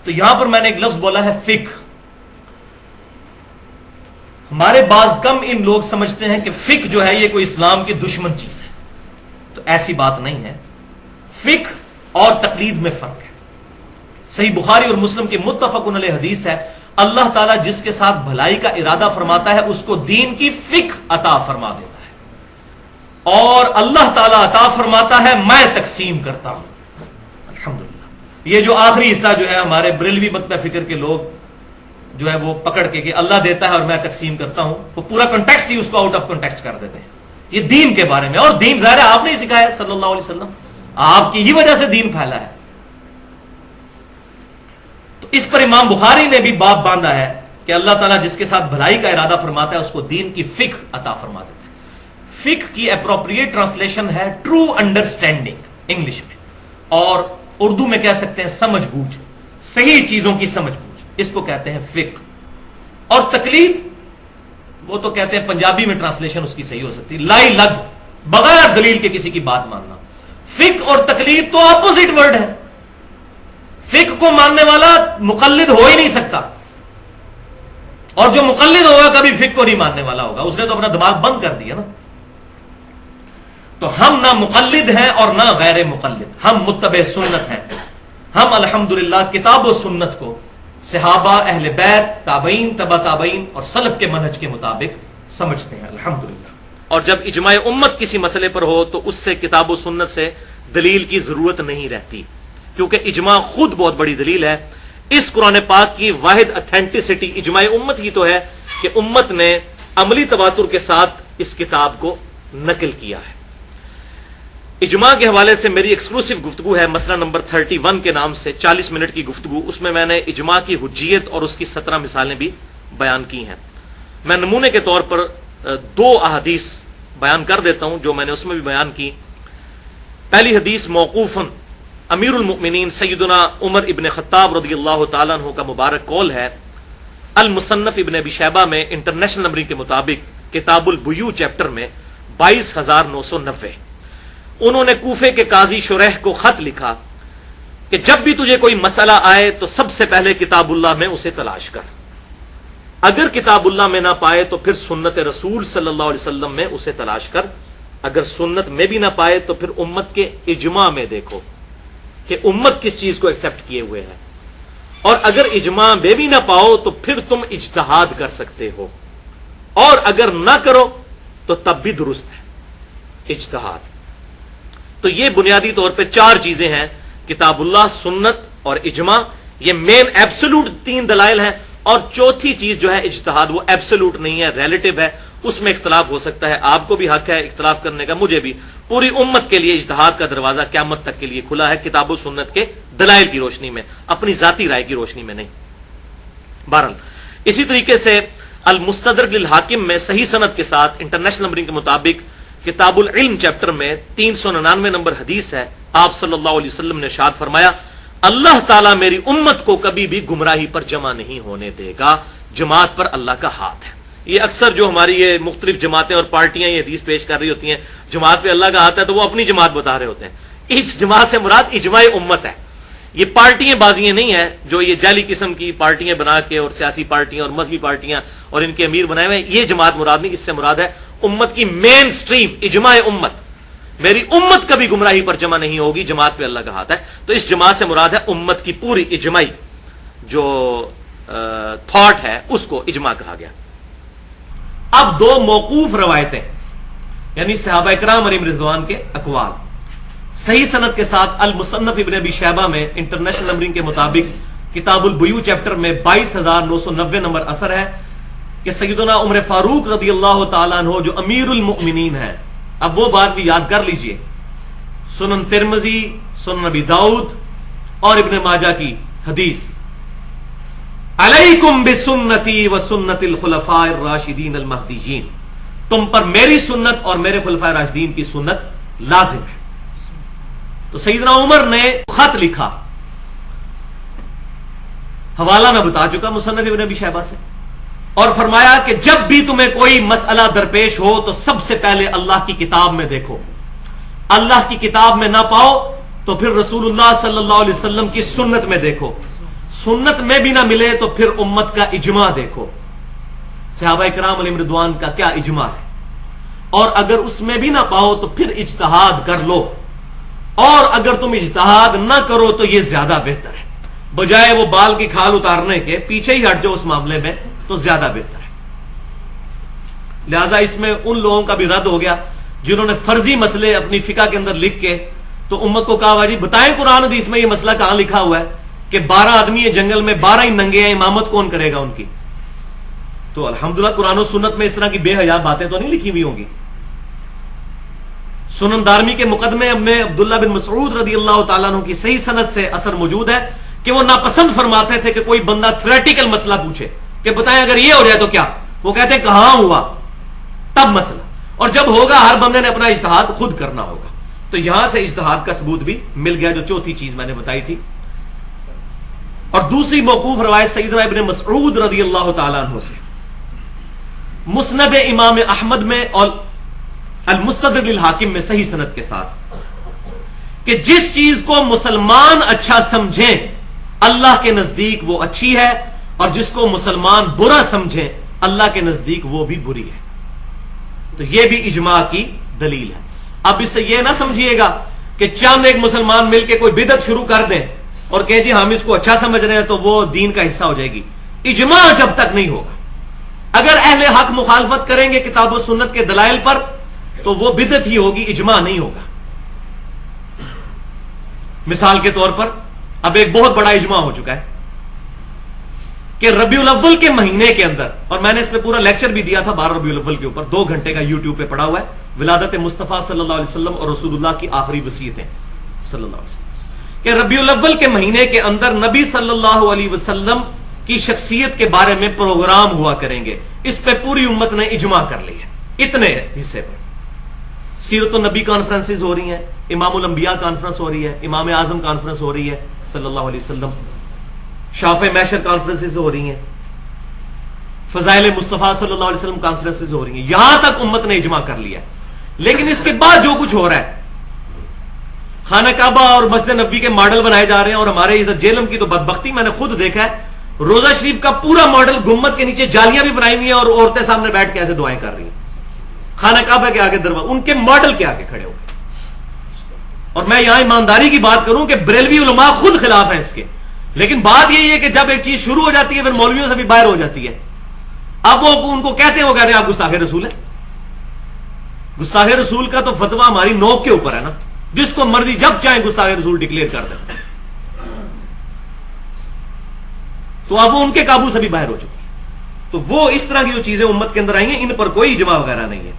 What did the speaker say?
تو یہاں پر میں نے ایک لفظ بولا ہے فقہ. ہمارے بعض کم ان لوگ سمجھتے ہیں کہ فقہ جو ہے یہ کوئی اسلام کی دشمن چیز ہے. تو ایسی بات نہیں ہے. فقہ اور تقلید میں فرق ہے. صحیح بخاری اور مسلم کی متفق علیہ حدیث ہے، اللہ تعالیٰ جس کے ساتھ بھلائی کا ارادہ فرماتا ہے اس کو دین کی فقہ عطا فرما دیتا ہے، اور اللہ تعالیٰ عطا فرماتا ہے میں تقسیم کرتا ہوں. الحمدللہ. یہ جو آخری حصہ جو ہے ہمارے بریلوی مطلب فکر کے لوگ جو ہے وہ پکڑ کے کہ اللہ دیتا ہے اور میں تقسیم کرتا ہوں، وہ پورا کنٹیکسٹ ہی اس کو آؤٹ آف کنٹیکسٹ کر دیتے ہیں. یہ دین کے بارے میں، اور دین ظاہر ہے آپ نے سکھایا صلی اللہ علیہ وسلم، آپ کی ہی وجہ سے دین پھیلا ہے. تو اس پر امام بخاری نے بھی باب باندھا ہے کہ اللہ تعالیٰ جس کے ساتھ بھلائی کا ارادہ فرماتا ہے اس کو دین کی فقہ عطا فرما دیتا ہے. فقہ کی اپروپریٹ ٹرانسلیشن ہے ٹرو انڈرسٹینڈنگ انگلش میں، اور اردو میں کہہ سکتے ہیں سمجھ بوجھ، صحیح چیزوں کی سمجھ بوجھ، اس کو کہتے ہیں فقہ. اور تقلید وہ تو کہتے ہیں پنجابی میں ٹرانسلیشن اس کی صحیح ہو سکتی لائی لگ، بغیر دلیل کے کسی کی بات ماننا. فقہ اور تقلید تو اپوزٹ ورڈ ہے. فقہ کو ماننے والا مقلد ہو ہی نہیں سکتا، اور جو مقلد ہوگا کبھی فقہ کو نہیں ماننے والا ہوگا، اس نے تو اپنا دماغ بند کر دیا نا. تو ہم نہ مقلد ہیں اور نہ غیر مقلد، ہم متبع سنت ہیں. ہم الحمدللہ کتاب و سنت کو صحابہ، اہل بیت، تابعین، تبع تابعین اور سلف کے منہج کے مطابق سمجھتے ہیں الحمدللہ. اور جب اجماع امت کسی مسئلے پر ہو تو اس سے کتاب و سنت سے دلیل کی ضرورت نہیں رہتی، کیونکہ اجماع خود بہت بڑی دلیل ہے. اس قرآن پاک کی واحد اتھینٹسٹی اجماع امت ہی تو ہے کہ امت نے عملی تواتر کے ساتھ اس کتاب کو نقل کیا ہے. اجماع کے حوالے سے میری ایکسکلوسیو گفتگو ہے، مسئلہ نمبر 31 کے نام سے، 40 منٹ کی گفتگو. اس میں میں نے اجماع کی حجیت اور اس کی 17 مثالیں بھی بیان کی ہیں. میں نمونے کے طور پر 2 احادیث بیان کر دیتا ہوں جو میں نے اس میں بھی بیان کی. پہلی حدیث موقوفاً امیر المؤمنین سیدنا عمر ابن خطاب رضی اللہ تعالیٰ عنہ کا مبارک قول ہے. المصنف ابن ابی شیبہ میں انٹرنیشنل نمبرنگ کے مطابق کتاب البیوع چیپٹر میں 22,990 انہوں نے کوفے کے قاضی شریح کو خط لکھا کہ جب بھی تجھے کوئی مسئلہ آئے تو سب سے پہلے کتاب اللہ میں اسے تلاش کر، اگر کتاب اللہ میں نہ پائے تو پھر سنت رسول صلی اللہ علیہ وسلم میں اسے تلاش کر، اگر سنت میں بھی نہ پائے تو پھر امت کے اجماع میں دیکھو کہ امت کس چیز کو ایکسپٹ کیے ہوئے ہے، اور اگر اجماع میں بھی نہ پاؤ تو پھر تم اجتہاد کر سکتے ہو، اور اگر نہ کرو تو تب بھی درست ہے اجتہاد. تو یہ بنیادی طور پہ 4 چیزیں ہیں، کتاب اللہ، سنت اور اجماع. یہ مین ایبسولوٹ 3 دلائل ہیں، اور چوتھی چیز جو ہے اجتہاد، وہ ایبسولوٹ نہیں ہے، ریلیٹو ہے، اس میں اختلاف ہو سکتا ہے. آپ کو بھی حق ہے اختلاف کرنے کا، مجھے بھی. پوری امت کے لیے اجتہاد کا دروازہ قیامت تک کے لیے کھلا ہے، کتاب و سنت کے دلائل کی روشنی میں، اپنی ذاتی رائے کی روشنی میں نہیں. بہرحال اسی طریقے سے المستدرک للحاکم میں صحیح سند کے ساتھ انٹرنیشنل نمبرنگ کے مطابق کتاب العلم چیپٹر میں 399 نمبر حدیث ہے. آپ صلی اللہ علیہ وسلم نے ارشاد فرمایا اللہ تعالیٰ میری امت کو کبھی بھی گمراہی پر جمع نہیں ہونے دے گا، جماعت پر اللہ کا ہاتھ ہے. یہ اکثر جو ہماری یہ مختلف جماعتیں اور پارٹیاں یہ حدیث پیش کر رہی ہوتی ہیں جماعت پہ اللہ کا ہاتھ ہے، تو وہ اپنی جماعت بتا رہے ہوتے ہیں. اس جماعت سے مراد اجماع امت ہے. یہ پارٹیاں بازیاں نہیں ہیں جو یہ جعلی قسم کی پارٹیاں بنا کے، اور سیاسی پارٹیاں اور مذہبی پارٹیاں اور ان کے امیر بنائے ہوئے، یہ جماعت مراد نہیں. اس سے مراد ہے امت کی مین سٹریم، اجماع امت. میری امت کبھی گمراہی پر جمع نہیں ہوگی، جماعت پہ اللہ کا ہاتھ ہے. تو اس جماعت سے مراد ہے امت کی پوری اجماعی جو تھاٹ ہے اس کو اجماع کہا گیا. اب 2 موقوف روایتیں، یعنی صحابہ اکرام علیہم رضوان کے اقوال، صحیح سند کے ساتھ المصنف ابن ابی شیبہ میں انٹرنیشنل نمبرنگ کے مطابق کتاب البیوع چیپٹر میں 22,990 نمبر اثر ہے کہ سیدنا عمر فاروق رضی اللہ تعالیٰ عنہ جو امیر المؤمنین ہیں. اب وہ بات بھی یاد کر لیجئے، سنن ترمذی، سنن ابی داؤد اور ابن ماجہ کی حدیث، علیکم بسنتی و سنت الخلفاء الراشدین المہدیین، تم پر میری سنت اور میرے خلفاء راشدین کی سنت لازم ہے. تو سیدنا عمر نے خط لکھا، حوالہ میں بتا چکا مصنف ابن ابی شیبہ سے، اور فرمایا کہ جب بھی تمہیں کوئی مسئلہ درپیش ہو تو سب سے پہلے اللہ کی کتاب میں دیکھو، اللہ کی کتاب میں نہ پاؤ تو پھر رسول اللہ صلی اللہ علیہ وسلم کی سنت میں دیکھو، سنت میں بھی نہ ملے تو پھر امت کا اجماع دیکھو، صحابہ اکرام علیہم رضوان کا کیا اجماع ہے، اور اگر اس میں بھی نہ پاؤ تو پھر اجتہاد کر لو، اور اگر تم اجتہاد نہ کرو تو یہ زیادہ بہتر ہے، بجائے وہ بال کی کھال اتارنے کے پیچھے ہی ہٹ جاؤ اس معاملے میں تو زیادہ بہتر ہے۔ لہذا اس میں ان لوگوں کا بھی رد ہو گیا جنہوں نے فرضی مسئلے اپنی فقہ کے اندر لکھ کے تو امت کو کہا ہوا جی بتائیں قرآن حدیث میں یہ مسئلہ کہاں لکھا ہوا ہے کہ 12 آدمی ہیں جنگل میں، 12 ہی ننگے ہیں، امامت کون کرے گا ان کی؟ تو الحمدللہ قرآن و سنت میں اس طرح کی بے حیا باتیں تو نہیں لکھی ہوئی ہوں گی۔ سنن دارمی کے مقدمے میں عبداللہ بن مسعود رضی اللہ تعالیٰ عنہ کی صحیح سند سے اثر موجود ہے کہ وہ ناپسند فرماتے تھے کہ کوئی بندہ تھیوریٹیکل مسئلہ پوچھے کہ بتائیں اگر یہ ہو جائے تو کیا، وہ کہتے ہیں کہاں ہوا تب مسئلہ، اور جب ہوگا ہر بندے نے اپنا اجتہاد خود کرنا ہوگا۔ تو یہاں سے اجتہاد کا ثبوت بھی مل گیا، جو چوتھی چیز میں نے بتائی تھی۔ اور دوسری موقوف روایت سیدنا ابن مسعود رضی اللہ تعالیٰ عنہ سے مسند امام احمد میں اور المستدرک للحاکم میں صحیح سند کے ساتھ کہ جس چیز کو مسلمان اچھا سمجھیں اللہ کے نزدیک وہ اچھی ہے، اور جس کو مسلمان برا سمجھیں اللہ کے نزدیک وہ بھی بری ہے۔ تو یہ بھی اجماع کی دلیل ہے۔ اب اس سے یہ نہ سمجھیے گا کہ چند ایک مسلمان مل کے کوئی بدعت شروع کر دیں اور کہیں جی ہم اس کو اچھا سمجھ رہے ہیں تو وہ دین کا حصہ ہو جائے گی۔ اجماع جب تک نہیں ہوگا، اگر اہل حق مخالفت کریں گے کتاب و سنت کے دلائل پر تو وہ بدعت ہی ہوگی، اجماع نہیں ہوگا۔ مثال کے طور پر اب ایک بہت بڑا اجماع ہو چکا ہے کہ ربیع الاول کے مہینے کے اندر، اور میں نے اس پہ پورا لیکچر بھی دیا تھا 12 ربیع الاول کے اوپر، 2 گھنٹے کا یوٹیوب پہ پڑا ہوا ہے، ولادت مصطفیٰ صلی اللہ علیہ وسلم اور رسول اللہ کی آخری وصیتیں صلی اللہ علیہ وسلم، کہ ربیع الاول کے مہینے کے اندر نبی صلی اللہ علیہ وسلم کی شخصیت کے بارے میں پروگرام ہوا کریں گے۔ اس پہ پوری امت نے اجماع کر لی ہے، اتنے حصے پر۔ سیرت النبی کانفرنسز ہو رہی ہیں، امام الانبیاء کانفرنس ہو رہی ہے، امام اعظم کانفرنس ہو رہی ہے صلی اللہ علیہ وسلم، شافع محشر کانفرنسز ہو رہی ہیں، فضائل مصطفیٰ صلی اللہ علیہ وسلم کانفرنسز ہو رہی ہیں، یہاں تک امت نے اجماع کر لیا ہے۔ لیکن اس کے بعد جو کچھ ہو رہا ہے، خانہ کعبہ اور مسجد نبوی کے ماڈل بنائے جا رہے ہیں، اور ہمارے ادھر جیلم کی تو بدبختی میں نے خود دیکھا ہے، روزہ شریف کا پورا ماڈل گنبد کے نیچے جالیاں بھی بنائی ہوئی ہیں اور عورتیں سامنے بیٹھ کے ایسے دعائیں کر رہی ہیں، خانہ کعبہ کے آگے دروازہ ان کے ماڈل کے آگے کھڑے ہو گئے۔ اور میں یہاں ایمانداری کی بات کروں کہ بریلوی علماء خود خلاف ہیں اس کے، لیکن بات یہی ہے کہ جب ایک چیز شروع ہو جاتی ہے پھر مولویوں سے بھی باہر ہو جاتی ہے۔ اب وہ ان کو کہتے ہیں، وہ کہتے ہیں آپ گستاخ رسول ہیں۔ گستاخ رسول کا تو فتویٰ ہماری نوک کے اوپر ہے نا، جس کو مرضی جب چاہیں گستاخ رسول ڈکلیئر کر دیں، تو اب وہ ان کے قابو سے بھی باہر ہو چکی ہے۔ تو وہ اس طرح کی جو چیزیں امت کے اندر آئی ہیں ان پر کوئی اجماع وغیرہ نہیں ہے۔